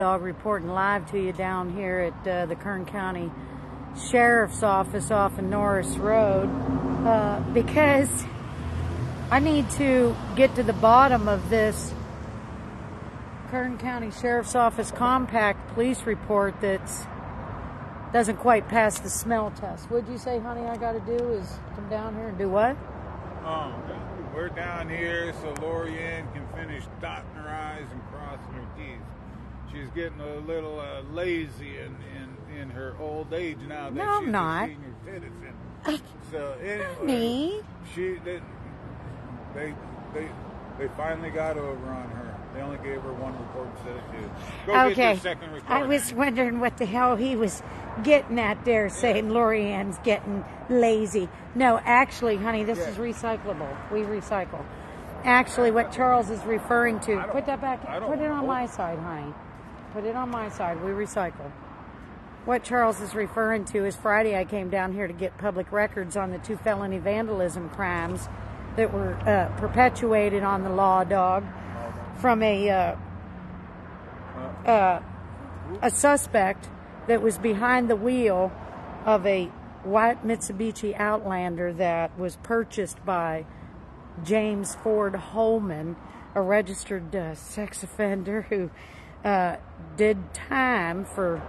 Dog reporting live to you down here at the Kern County Sheriff's Office off of Norris Road because I need to get to the bottom of this Kern County Sheriff's Office compact police report that doesn't quite pass the smell test. What'd you say, honey, I got to do is come down here and do what? We're down here so Lori Ann can finish dotting her I's and crossing her T's. She's getting a little lazy in her old age now that no, she's I'm not. a senior citizen. So Honey. They finally got over on her. They only gave her one report instead of two. Go Okay. get the second report. I was wondering what the hell he was getting at there, saying Lori Ann's getting lazy. No, actually, honey, this is recyclable. We recycle. Actually, what Charles is referring to, put that back, put it on my side, honey. Put it on my side. We recycle. What Charles is referring to is Friday I came down here to get public records on the 2 felony vandalism crimes that were perpetuated on the Lawdawg from a suspect that was behind the wheel of a white Mitsubishi Outlander that was purchased by James Ford Holman, a registered sex offender who did time for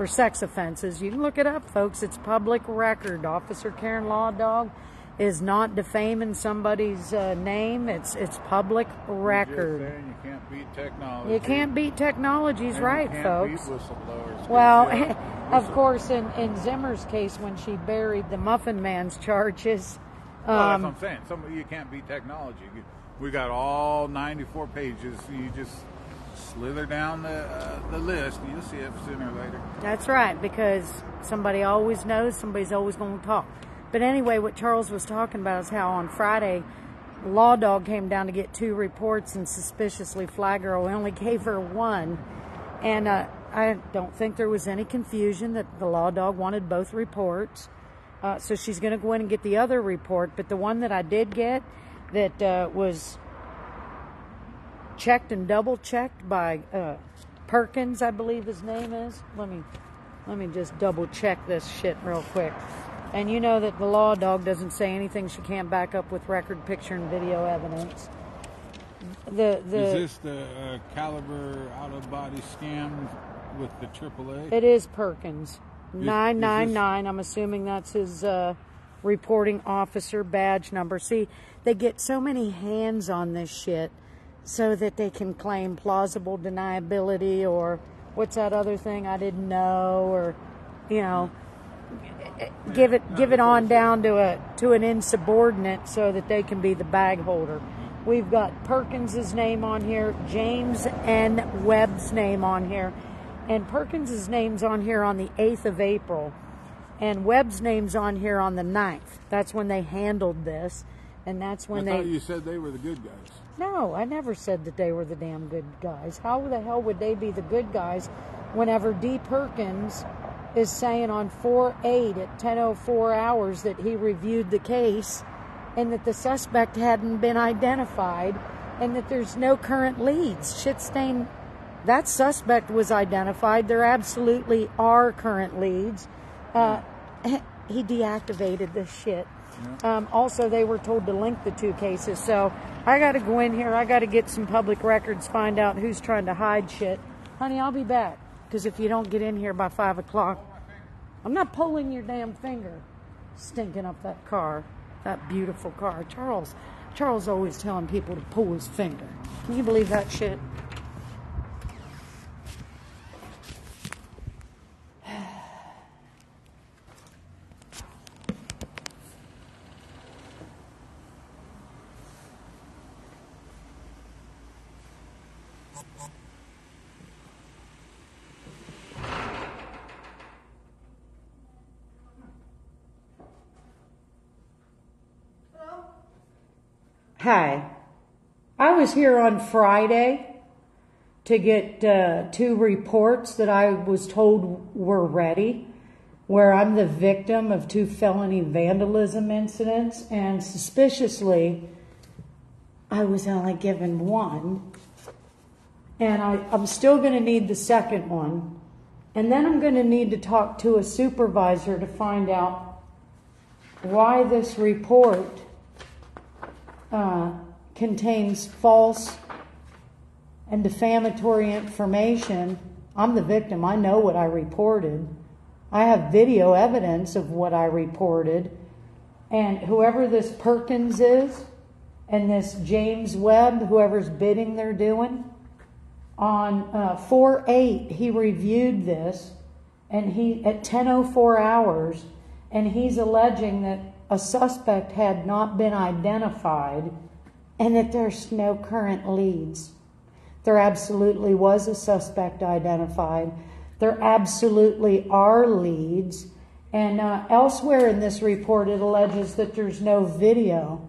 sex offenses. You can look it up, folks. It's public record. Officer Karen Lawdawg is not defaming somebody's name. It's public record. You're just saying you can't beat technology. You can't beat technology's right, you can't folks. Beat whistleblowers. Well, of course, in Zimmer's case, when she buried the Muffin Man's charges. Well, that's what I'm saying. You can't beat technology. We got all 94 pages. You just slither down the list. You'll see it sooner or later. That's right, because somebody always knows. Somebody's always going to talk. But anyway, what Charles was talking about is how on Friday, Lawdawg came down to get 2 reports and suspiciously Fly Girl only gave her 1. And I don't think there was any confusion that the Lawdawg wanted both reports. So she's going to go in and get the other report. But the one that I did get that was checked and double-checked by Perkins, I believe his name is. Let me just double-check this shit real quick. And you know that the Lawdawg doesn't say anything she can't back up with record, picture, and video evidence. Is this the Caliber out-of-body scam with the AAA? It is Perkins. 999. I'm assuming that's his reporting officer badge number. See, they get so many hands on this shit so that they can claim plausible deniability or what's that other thing I didn't know, or give it on down to an insubordinate so that they can be the bag holder. We've got Perkins's name on here, James N. Webb's name on here, and Perkins's name's on here on the 8th of April, and Webb's name's on here on the 9th. That's when they handled this, and that's when I thought you said they were the good guys. No, I never said that they were the damn good guys. How the hell would they be the good guys whenever D. Perkins is saying on 4/8 at 10:04 hours that he reviewed the case and that the suspect hadn't been identified and that there's no current leads? Shit stain. That suspect was identified. There absolutely are current leads. He deactivated this shit. Yeah. Also, they were told to link the 2 cases. So I got to go in here. I got to get some public records, find out who's trying to hide shit. Honey, I'll be back. Because if you don't get in here by 5 o'clock, I'm not pulling your damn finger. Stinking up that car. That beautiful car. Charles always telling people to pull his finger. Can you believe that shit? Hi. I was here on Friday to get 2 reports that I was told were ready, where I'm the victim of 2 felony vandalism incidents, and suspiciously I was only given 1. And I'm still going to need the second one. And then I'm going to need to talk to a supervisor to find out why this report contains false and defamatory information. I'm the victim. I know what I reported. I have video evidence of what I reported. And whoever this Perkins is and this James Webb, whoever's bidding they're doing, on 4/8 he reviewed this, and he at 10:04 hours, and he's alleging that a suspect had not been identified and that there's no current leads. There absolutely was a suspect identified. There absolutely are leads. And elsewhere in this report, it alleges that there's no video.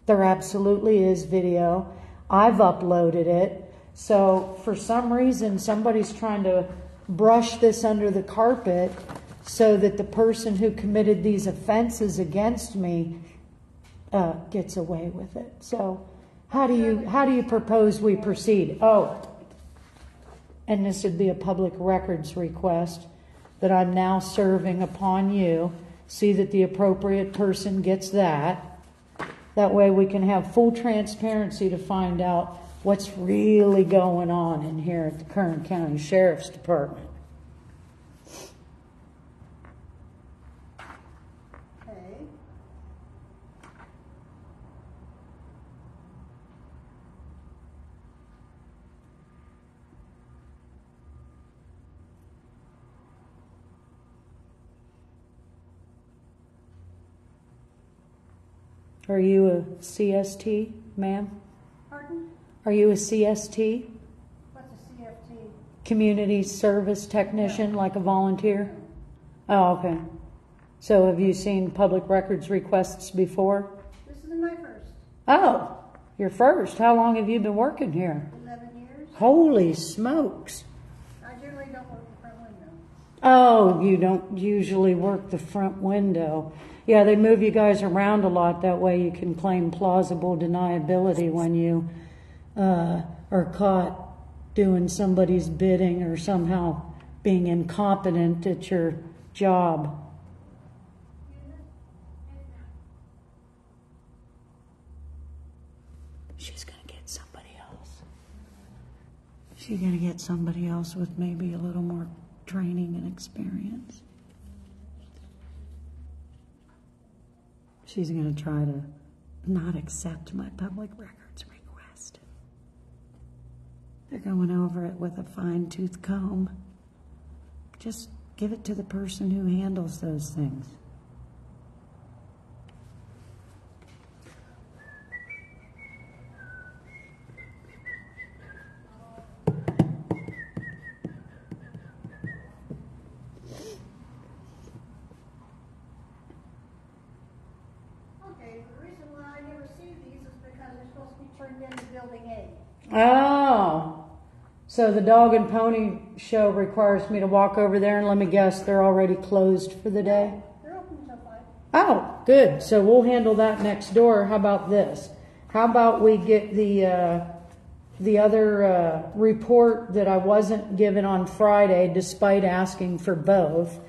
There absolutely is video. I've uploaded it. So for some reason, somebody's trying to brush this under the carpet so that the person who committed these offenses against me gets away with it. So how do you propose we proceed? Oh, and this would be a public records request that I'm now serving upon you. See that the appropriate person gets that. That way we can have full transparency to find out what's really going on in here at the Kern County Sheriff's Department. Okay. Are you a CST, ma'am? Pardon? Are you a CST? What's a CFT? Community service technician, like a volunteer? Oh, okay. So have you seen public records requests before? This is my first. Oh, your first. How long have you been working here? 11 years. Holy smokes. I generally don't work the front window. Oh, you don't usually work the front window. Yeah, they move you guys around a lot. That way you can claim plausible deniability when you are caught doing somebody's bidding or somehow being incompetent at your job. She's going to get somebody else. She's going to get somebody else with maybe a little more training and experience. She's going to try to not accept my public records request. They're going over it with a fine-tooth comb. Just give it to the person who handles those things. Oh, so the dog and pony show requires me to walk over there, and let me guess, they're already closed for the day? They're open until 5. Oh, good. So we'll handle that next door. How about this? How about we get the other report that I wasn't given on Friday, despite asking for both?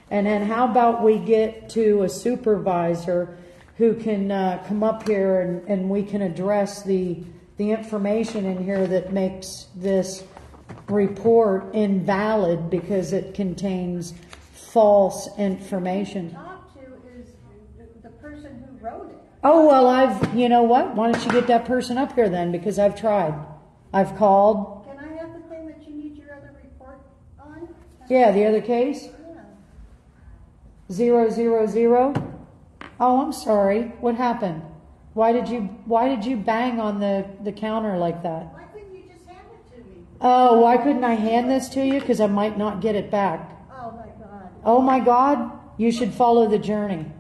And then how about we get to a supervisor who can come up here and we can address the information in here that makes this report invalid because it contains false information. Talk to is the person who wrote it. Oh, well, you know what? Why don't you get that person up here then? Because I've tried. I've called. Can I have the thing that you need your other report on? Yeah, the other case? Yeah. 000. Oh, I'm sorry. What happened? Why did you bang on the counter like that? Why couldn't you just hand it to me? Oh, why couldn't I hand this to you? Because I might not get it back. Oh my God. Oh my God, you should follow the journey.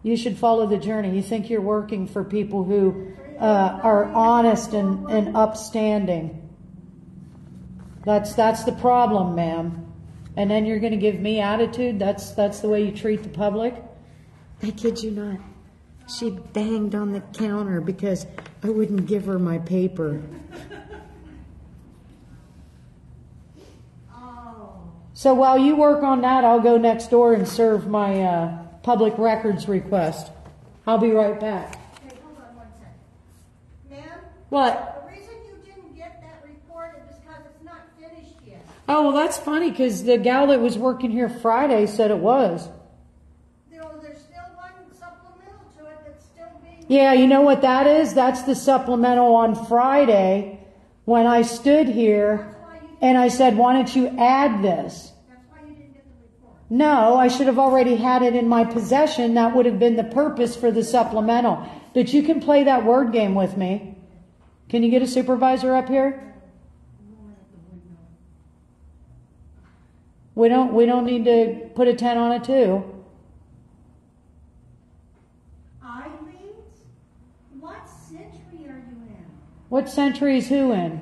You should follow the journey. You think you're working for people who are honest and upstanding. That's the problem, ma'am. And then you're going to give me attitude? That's the way you treat the public? I kid you not. She banged on the counter because I wouldn't give her my paper. So while you work on that, I'll go next door and serve my public records request. I'll be right back. Okay, hold on one second. Ma'am? What? The reason you didn't get that report is because it's not finished yet. Oh, well, that's funny because the gal that was working here Friday said it was. There's still one supplemental to it that's still being... Yeah, you know what that is? That's the supplemental on Friday when I stood here and I said, why don't you add this? That's why you didn't get the report. No, I should have already had it in my possession. That would have been the purpose for the supplemental. But you can play that word game with me. Can you get a supervisor up here? We don't need to put a 10 on it too. Eileen? What century are you in? What century is who in?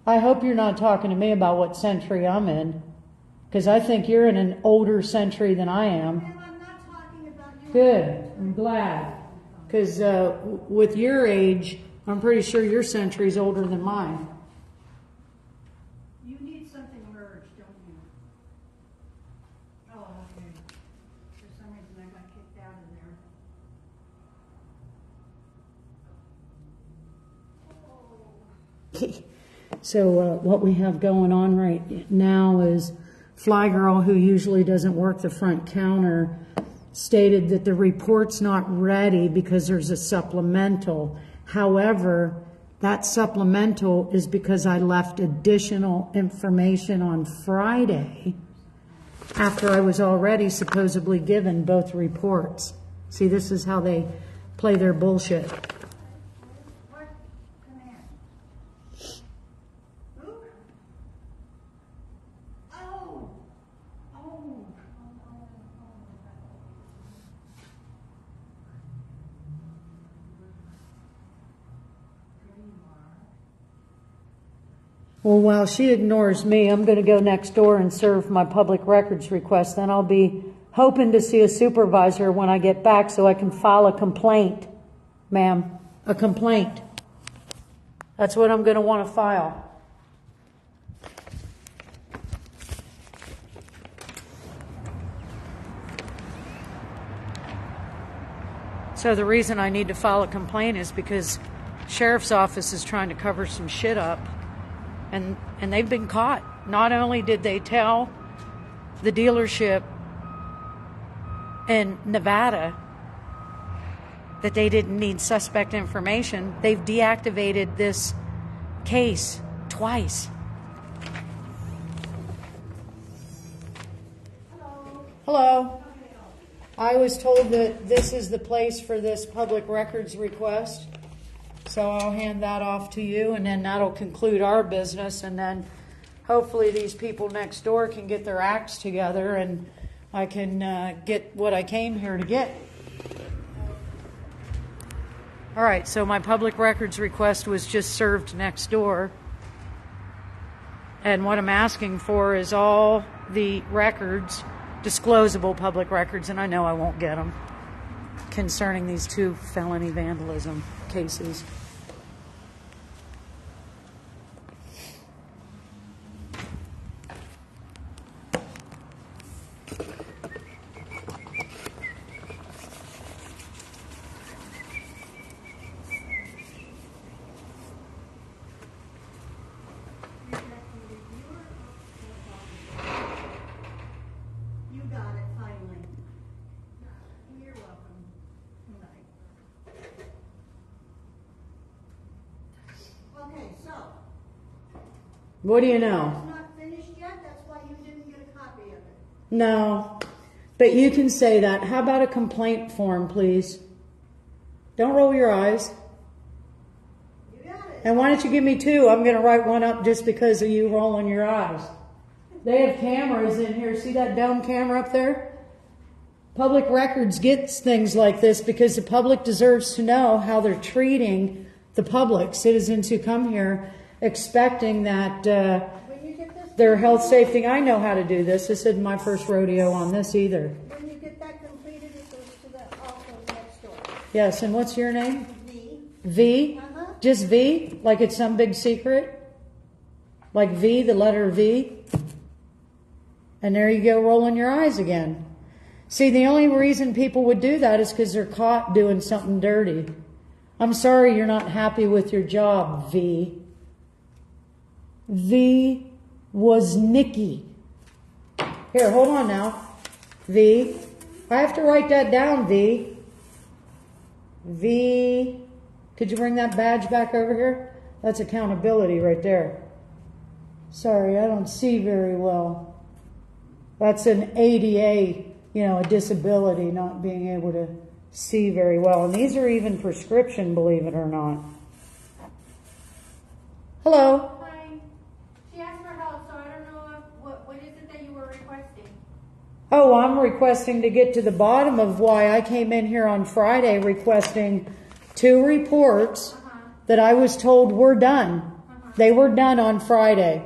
I hope you're not talking to me about what century I'm in, because I think you're in an older century than I am. Ma'am, I'm not talking about you. Good. I'm glad. Because with your age, I'm pretty sure your century's older than mine. You need something merged, don't you? Oh, okay. For some reason I got kicked out of there. So what we have going on right now is Fly Girl, who usually doesn't work the front counter, stated that the report's not ready because there's a supplemental. However, that supplemental is because I left additional information on Friday after I was already supposedly given both reports. See, this is how they play their bullshit. What command? Who? Oh. Oh. Well, while she ignores me, I'm going to go next door and serve my public records request. Then I'll be hoping to see a supervisor when I get back so I can file a complaint, ma'am. A complaint. That's what I'm going to want to file. So the reason I need to file a complaint is because sheriff's office is trying to cover some shit up. And they've been caught. Not only did they tell the dealership in Nevada that they didn't need suspect information, they've deactivated this case twice. Hello. I was told that this is the place for this public records request. So I'll hand that off to you, and then that'll conclude our business, and then hopefully these people next door can get their acts together and I can get what I came here to get. All right, so my public records request was just served next door. And what I'm asking for is all the records, disclosable public records, and I know I won't get them, concerning these 2 felony vandalism cases. You got it finally. You're welcome. Okay, so What do you know? it's not finished yet. That's why you didn't get a copy of it. No, but you can say that. How about a complaint form, please? Don't roll your eyes. You got it. And why don't you give me 2? I'm going to write one up just because of you rolling your eyes. They have cameras in here. See that dome camera up there? Public records gets things like this because the public deserves to know how they're treating the public, citizens who come here expecting that When you get this, their health, safety. I know how to do this. This isn't my first rodeo on this either. when you get that completed, it goes to the office next door. Yes, and what's your name? V. V? Uh-huh. Just V? Like it's some big secret? Like V, the letter V. And there you go, rolling your eyes again. See, the only reason people would do that is because they're caught doing something dirty. I'm sorry you're not happy with your job, V. V was Nikki. Here, hold on now. V. I have to write that down, V. V. Could you bring that badge back over here? That's accountability right there. Sorry, I don't see very well. That's an ADA, a disability, not being able to see very well. And these are even prescription, believe it or not. Hello. Hi. She asked for help, so I don't know what is it that you were requesting? Oh, I'm requesting to get to the bottom of why I came in here on Friday requesting 2 reports that I was told were done. They were done on Friday.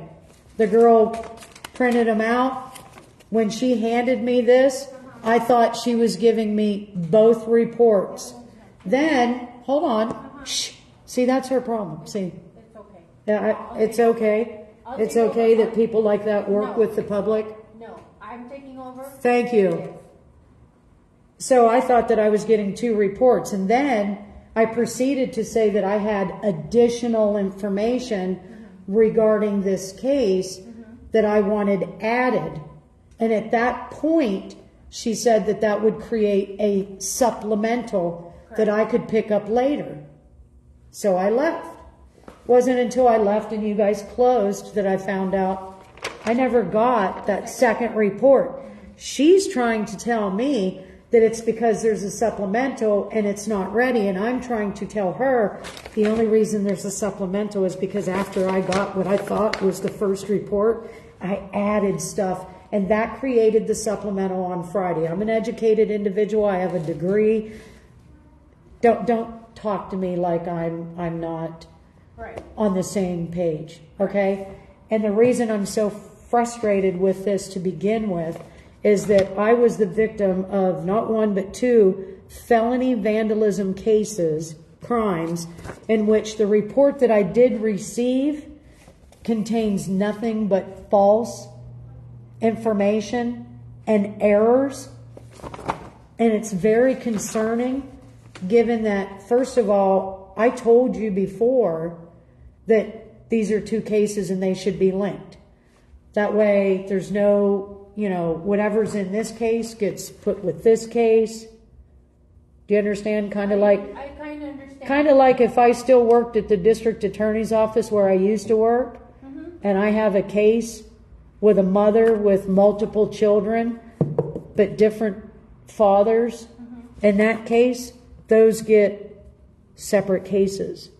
The girl printed them out. When she handed me this, I thought she was giving me both reports. Then, hold on. Shh. See, that's her problem. See. It's okay. Yeah, it's okay. It's okay that people like that work with the public. No, I'm taking over. Thank you. So I thought that I was getting 2 reports. And then I proceeded to say that I had additional information regarding this case that I wanted added. And at that point, she said that that would create a supplemental that I could pick up later. So I left. Wasn't until I left and you guys closed that I found out I never got that second report. She's trying to tell me that it's because there's a supplemental and it's not ready. And I'm trying to tell her the only reason there's a supplemental is because after I got what I thought was the first report, I added stuff. And that created the supplemental on Friday. I'm an educated individual. I have a degree. Don't talk to me like I'm not on the same page, okay? And the reason I'm so frustrated with this to begin with is that I was the victim of not 1 but 2 felony vandalism cases, crimes, in which the report that I did receive contains nothing but false information and errors. And it's very concerning given that, first of all, I told you before that these are 2 cases and they should be linked. That way there's no, whatever's in this case gets put with this case. Do you understand? I kind of understand. Kind of like if I still worked at the district attorney's office where I used to work, and I have a case with a mother with multiple children, but different fathers. In that case, those get separate cases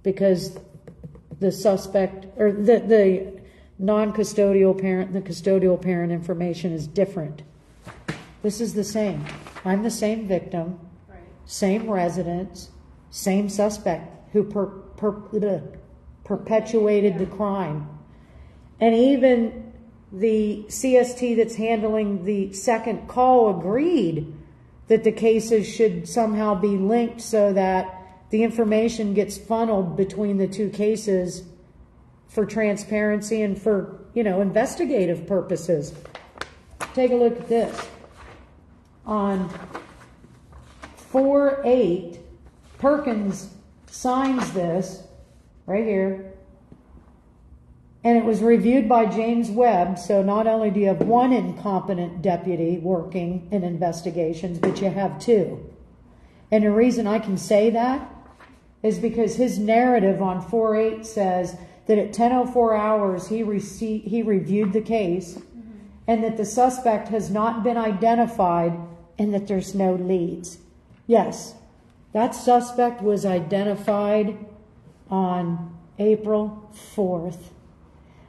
because the suspect or the non-custodial parent and the custodial parent information is different. This is the same. I'm the same victim, same residence, same suspect who perpetuated the crime. And even the CST that's handling the second call agreed that the cases should somehow be linked so that the information gets funneled between the 2 cases for transparency and for, investigative purposes. Take a look at this. On 4/8, Perkins signs this right here. And it was reviewed by James Webb, so not only do you have 1 incompetent deputy working in investigations, but you have 2. And the reason I can say that is because his narrative on 4/8 says that at 10:04 hours he reviewed the case and that the suspect has not been identified and that there's no leads. Yes, that suspect was identified on April 4th.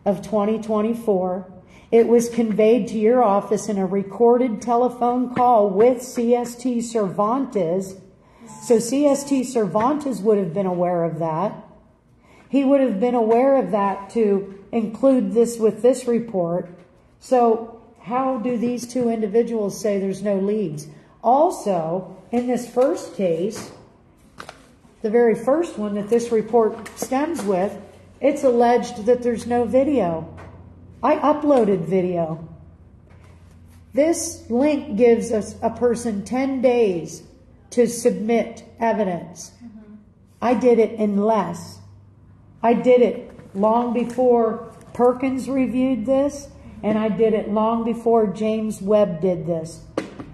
Of 2024. It was conveyed to your office in a recorded telephone call with CST Cervantes. So CST Cervantes would have been aware of that. He would have been aware of that to include this with this report. So how do these 2 individuals say there's no leads? Also, in this first case, the very first one that this report stems with, It's alleged that there's no video. I uploaded video. This link gives us a person 10 days to submit evidence. I did it in less. I did it long before Perkins reviewed this, and I did it long before James Webb did this.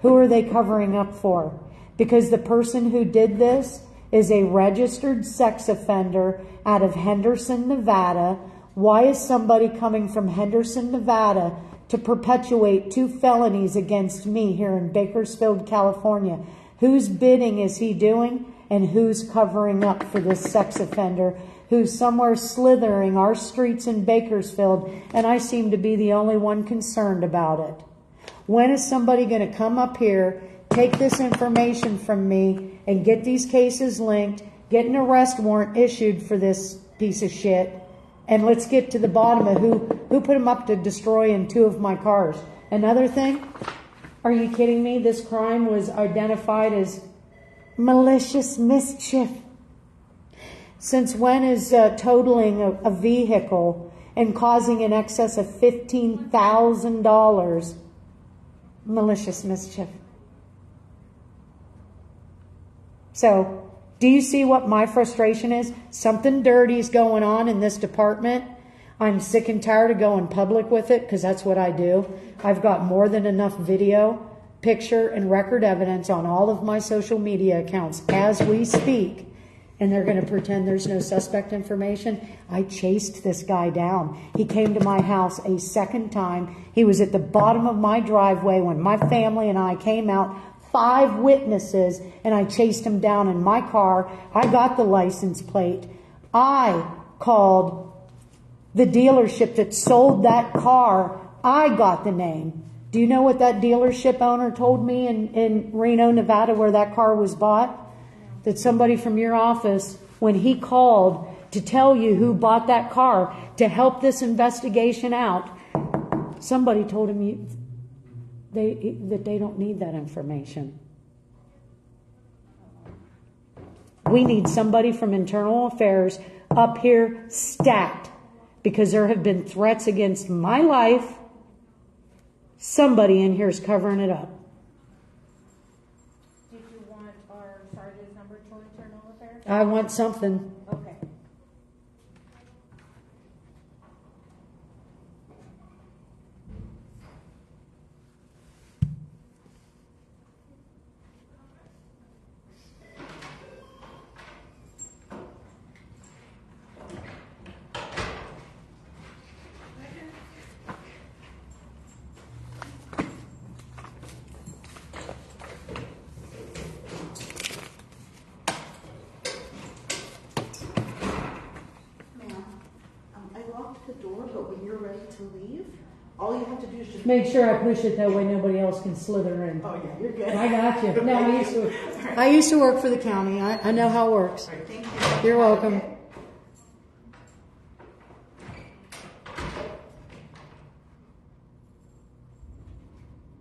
Who are they covering up for? Because the person who did this is a registered sex offender out of Henderson, Nevada. Why is somebody coming from Henderson, Nevada to perpetuate 2 felonies against me here in Bakersfield, California? Whose bidding is he doing, and who's covering up for this sex offender who's somewhere slithering our streets in Bakersfield, and I seem to be the only one concerned about it? When is somebody going to come up here, take this information from me, and get these cases linked, get an arrest warrant issued for this piece of shit, and let's get to the bottom of who put him up to destroying 2 of my cars? Another thing, are you kidding me? This crime was identified as malicious mischief. Since when is totaling a vehicle and causing in excess of $15,000 malicious mischief? So, do you see what my frustration is? Something dirty is going on in this department. I'm sick and tired of going public with it, because that's what I do. I've got more than enough video, picture, and record evidence on all of my social media accounts as we speak. And they're going to pretend there's no suspect information. I chased this guy down. He came to my house a second time. He was at the bottom of my driveway when my family and I came out. 5 witnesses, and I chased him down in my car. I got the license plate. I called the dealership that sold that car. I got the name. Do you know what that dealership owner told me in Reno, Nevada, where that car was bought? That somebody from your office, when he called to tell you who bought that car to help this investigation out, somebody told him that they don't need that information. We need somebody from Internal Affairs up here stat, because there have been threats against my life. Somebody in here is covering it up. Did you want our sergeant's number to Internal Affairs? I want something. Okay. All you have to do is just Make sure I push it that way nobody else can slither in. Oh yeah, you're good. I got you. No, I used to work for the county. I know how it works. All right, thank you. You're welcome. Okay.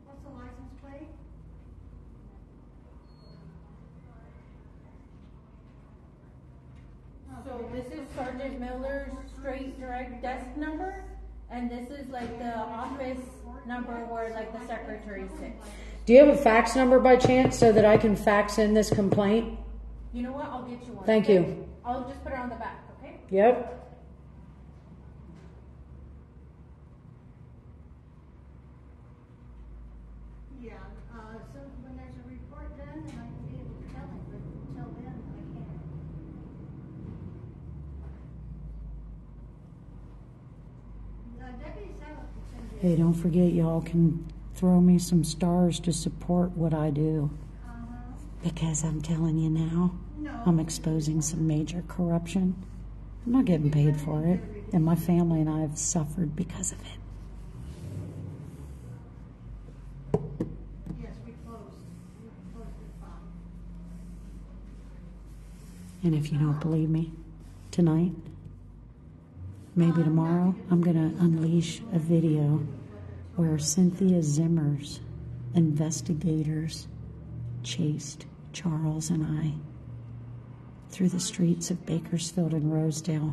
What's the license plate? So this is Sergeant Miller's straight direct desk number, and this is like the office number where like the secretary sits. Do you have a fax number by chance so that I can fax in this complaint? You know what? I'll get you one. Thank okay? you. I'll just put it on the back, okay? Yep. Yeah, so when there's a report done, then I can be able to tell him, but until then, I can't. Deputy Savage can send you. Hey, don't forget, y'all can throw me some stars to support what I do. Because I'm telling you now, I'm exposing some major corruption. I'm not getting paid for it. And my family and I have suffered because of it. Yes, we closed. We closed at 5. And if you don't believe me, tonight, maybe tomorrow, I'm going to unleash a video where Cynthia Zimmer's investigators chased Charles and I through the streets of Bakersfield and Rosedale.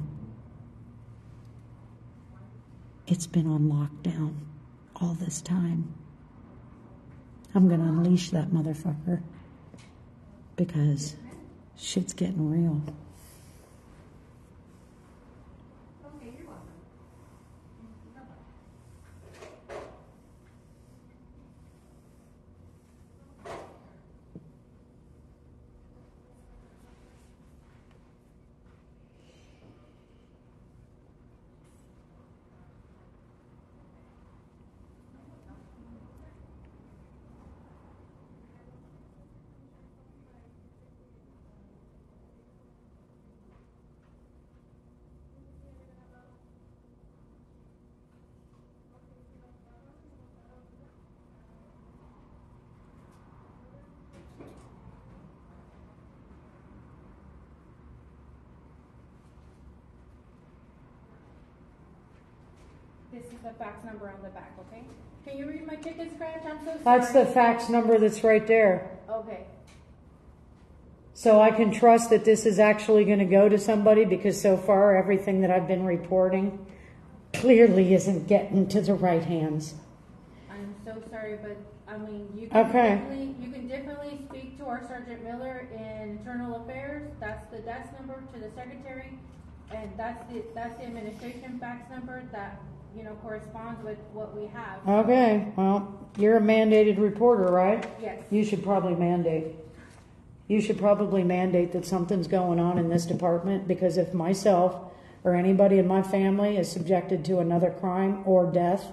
It's been on lockdown all this time. I'm going to unleash that motherfucker because shit's getting real. Okay, you're welcome. This is the fax number on the back, okay? Can you read my ticket scratch? I'm so sorry. That's the fax number that's right there. Okay. So I can trust that this is actually going to go to somebody, because so far everything that I've been reporting clearly isn't getting to the right hands. I'm so sorry, but I mean, you Okay. can definitely speak to our Sergeant Miller in Internal Affairs. That's the desk number to the secretary, and that's the administration fax number that, you know, corresponds with what we have. Okay, well, you're a mandated reporter, right? Yes. You should probably mandate that something's going on in this department, because if myself or anybody in my family is subjected to another crime or death,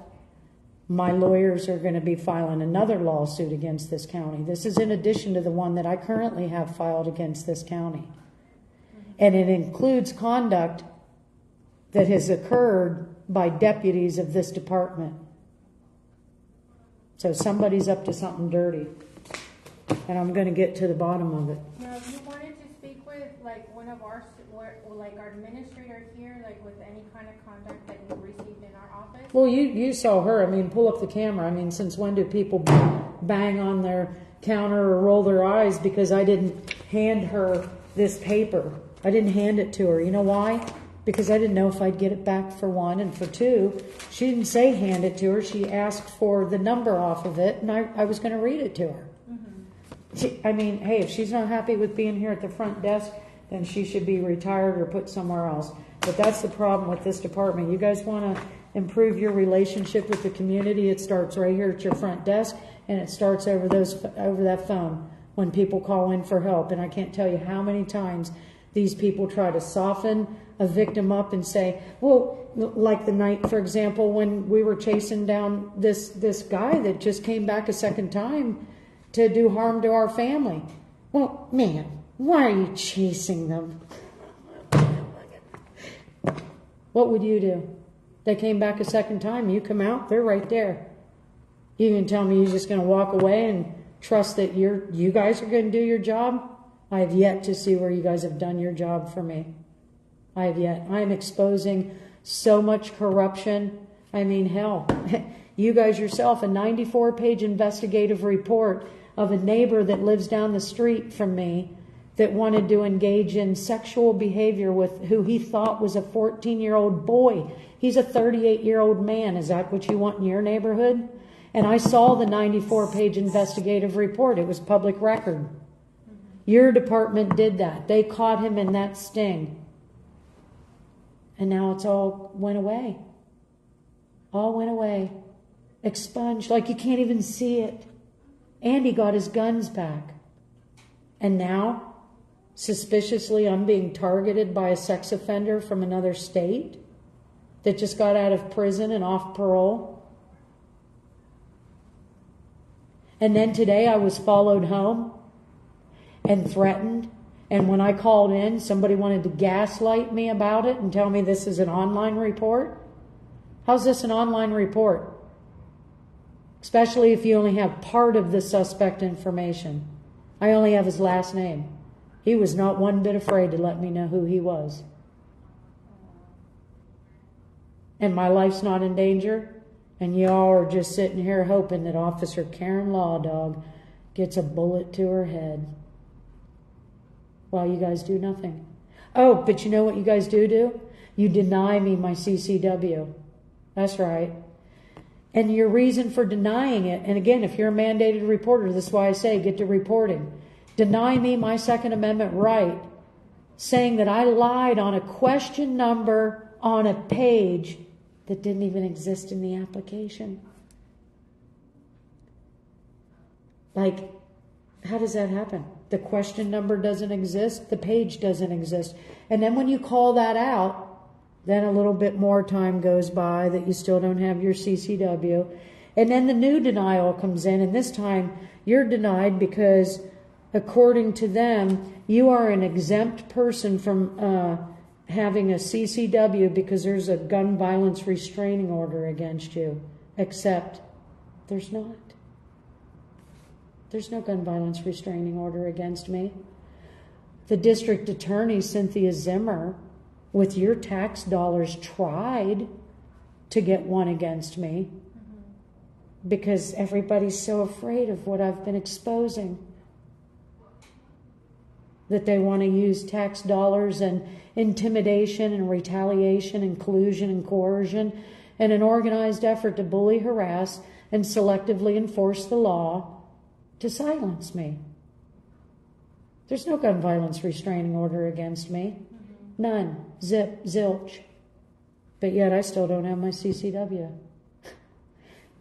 my lawyers are going to be filing another lawsuit against this county. This is in addition to the one that I currently have filed against this county. And it includes conduct that has occurred by deputies of this department. So somebody's up to something dirty, and I'm going to get to the bottom of it. Now, if you wanted to speak with like one of our administrator here, like with any kind of conduct that you received in our office. Well, you saw her. I mean, pull up the camera. I mean, since when do people bang on their counter or roll their eyes because I didn't hand her this paper? I didn't hand it to her. You know why? Because I didn't know if I'd get it back, for one, and for two, she didn't say hand it to her. She asked for the number off of it, and I was going to read it to her. I mean, hey, if she's not happy with being here at the front desk, then she should be retired or put somewhere else. But that's the problem with this department. You guys want to improve your relationship with the community, it starts right here at your front desk, and it starts over that phone when people call in for help. And I can't tell you how many times these people try to soften a victim up and say, well, like the night, for example, when we were chasing down this guy that just came back a second time to do harm to our family. Well, man, why are you chasing them? What would you do? They came back a second time. You come out, they're right there. You can tell me you're just going to walk away and trust that you guys are going to do your job? I have yet to see where you guys have done your job for me. I have yet. I am exposing so much corruption. I mean, hell, you guys yourself, a 94-page investigative report of a neighbor that lives down the street from me that wanted to engage in sexual behavior with who he thought was a 14-year-old boy. He's a 38-year-old man. Is that what you want in your neighborhood? And I saw the 94-page investigative report. It was public record. Your department did that. They caught him in that sting. And now it's all went away. All went away. Expunged, like you can't even see it. And he got his guns back. And now, suspiciously, I'm being targeted by a sex offender from another state that just got out of prison and off parole. And then today I was followed home and threatened. And when I called in, somebody wanted to gaslight me about it and tell me this is an online report. How's this an online report? Especially if you only have part of the suspect information. I only have his last name. He was not one bit afraid to let me know who he was. And my life's not in danger. And y'all are just sitting here hoping that Officer Karen Lawdawg gets a bullet to her head while you guys do nothing. Oh, but you know what you guys do? You deny me my CCW. That's right. And your reason for denying it, and again, if you're a mandated reporter, this is why I say get to reporting. Deny me my Second Amendment right, saying that I lied on a question number on a page that didn't even exist in the application. Like, how does that happen? The question number doesn't exist, the page doesn't exist. And then when you call that out, then a little bit more time goes by that you still don't have your CCW. And then the new denial comes in, and this time you're denied because, according to them, you are an exempt person from having a CCW because there's a gun violence restraining order against you. Except there's not. There's no gun violence restraining order against me. The district attorney, Cynthia Zimmer, with your tax dollars, tried to get one against me because everybody's so afraid of what I've been exposing that they want to use tax dollars and intimidation and retaliation and collusion and coercion and an organized effort to bully, harass, and selectively enforce the law to silence me. There's no gun violence restraining order against me. None. Zip. Zilch. But yet I still don't have my CCW.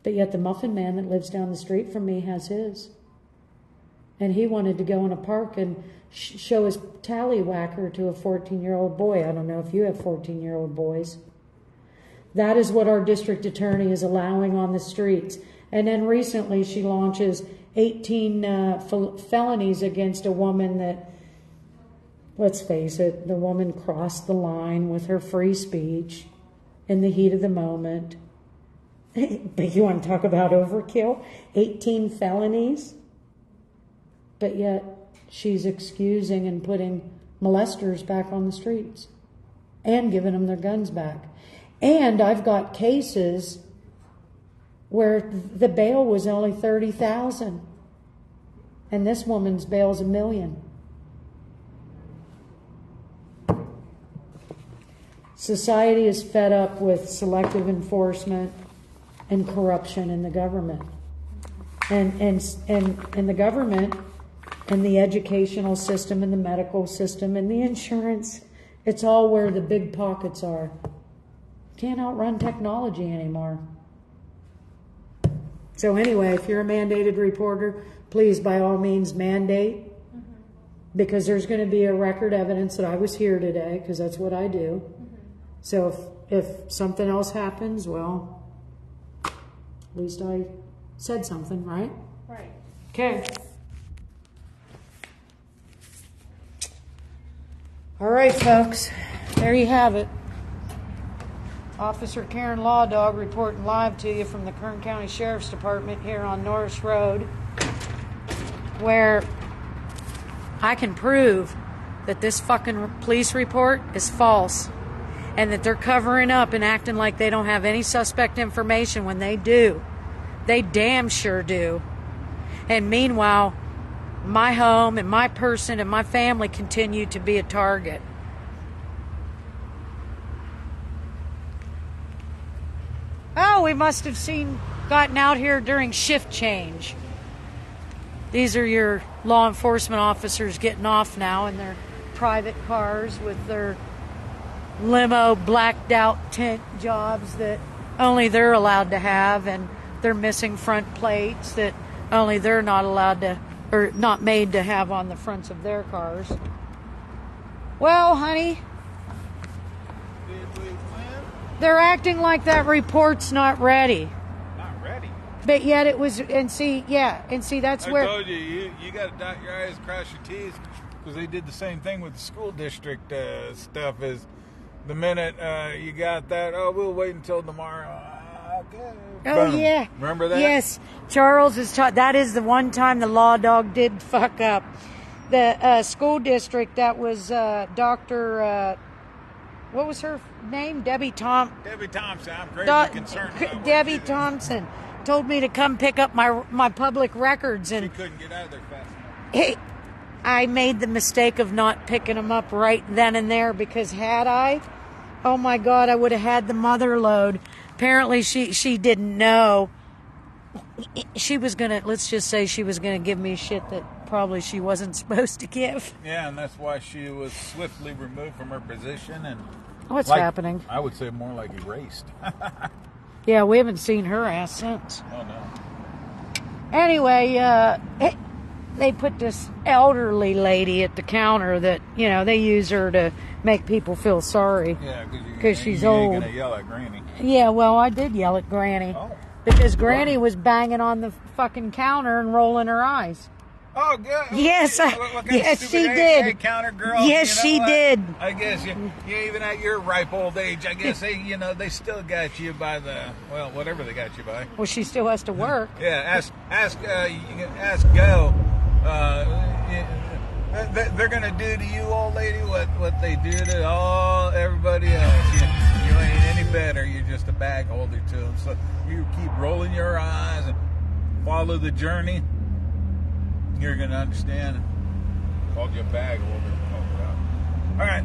But yet the muffin man that lives down the street from me has his. And he wanted to go in a park and show his tallywhacker to a 14-year-old boy. I don't know if you have 14-year-old boys. That is what our district attorney is allowing on the streets. And then recently she launches 18 felonies against a woman that, let's face it, the woman crossed the line with her free speech in the heat of the moment. But you want to talk about overkill? 18 felonies? But yet she's excusing and putting molesters back on the streets and giving them their guns back. And I've got cases where the bail was only $30,000 and this woman's bail's $1 million. Society is fed up with selective enforcement and corruption in the government. And the government and the educational system and the medical system and the insurance, it's all where the big pockets are. Can't outrun technology anymore. So anyway, if you're a mandated reporter, please by all means mandate, because there's going to be a record evidence that I was here today, because that's what I do. So if something else happens, well, at least I said something, right? Right. Okay. All right, folks. There you have it. Officer Karen Lawdawg reporting live to you from the Kern County Sheriff's Department here on Norris Road, where I can prove that this fucking police report is false and that they're covering up and acting like they don't have any suspect information when they do. They damn sure do. And meanwhile, my home and my person and my family continue to be a target. Oh, we must have gotten out here during shift change. These are your law enforcement officers getting off now in their private cars with their limo blacked out tent jobs that only they're allowed to have, and they're missing front plates that only they're not allowed to, or not made to have on the fronts of their cars. Well, honey, they're acting like that report's not ready. Not ready? But yet it was, and see, that's where... I told you, you got to dot your I's, cross your T's, because they did the same thing with the school district stuff. Is the minute you got that, oh, we'll wait until tomorrow. Okay. Oh, boom. yeah. Remember that? Yes. Charles is taught. That is the one time the Lawdawg did fuck up. The school district, that was Dr. What was her name? Debbie Thompson. I'm greatly concerned about Debbie Thompson told me to come pick up my public records, and she couldn't get out of there fast enough. Hey, I made the mistake of not picking them up right then and there, because had I, oh my God, I would have had the mother load. apparently she didn't know. She was gonna, let's just say she was gonna give me shit that probably she wasn't supposed to give. Yeah, and that's why she was swiftly removed from her position and What's happening? I would say more like erased. Yeah, we haven't seen her ass since. Oh no. Anyway, they put this elderly lady at the counter that, you know, they use her to make people feel sorry. Yeah, because she's you old. ain't gonna yell at Granny. Yeah, well, I did yell at Granny. Oh. Because Granny was banging on the fucking counter and rolling her eyes. Oh, good. Yes, What kind yes, of she stupid did. hey, counter girl. Yes, You know she what? did. I guess you even at your ripe old age, I guess they, you know, they still got you by the, well, whatever they got you by. Well, she still has to work. Yeah, ask Go. They're gonna do to you, old lady, what they do to everybody else. You ain't any better. You're just a bag holder to them. So you keep rolling your eyes and follow the journey. You're gonna understand. Called you a bag holder. Oh, God. All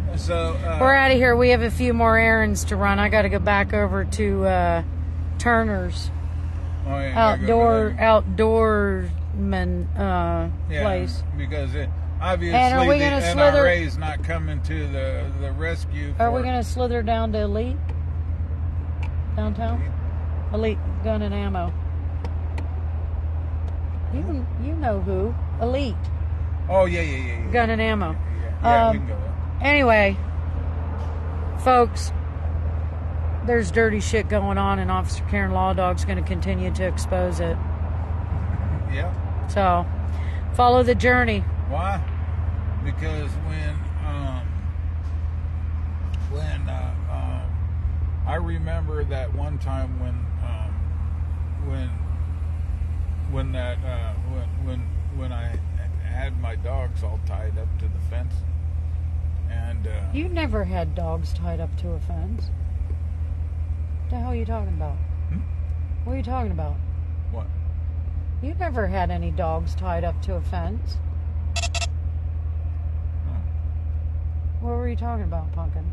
right. So We're out of here. We have a few more errands to run. I got to go back over to Turner's outdoorman place. Because obviously And are we the gonna slither- NRA's not coming to the rescue. Are we going to slither down to Elite? Downtown? Elite Gun and Ammo. You know who. Elite Oh yeah. Gun and Ammo. Yeah, we can go there. Anyway, folks, there's dirty shit going on, and Officer Karen Lawdawg's going to continue to expose it. Yeah. So, follow the journey. Why? Because when I remember that one time when I had my dogs all tied up to the fence, and You never had dogs tied up to a fence. What the hell are you talking about? What are you talking about? what? You never had any dogs tied up to a fence. Oh. What were you talking about, Pumpkin?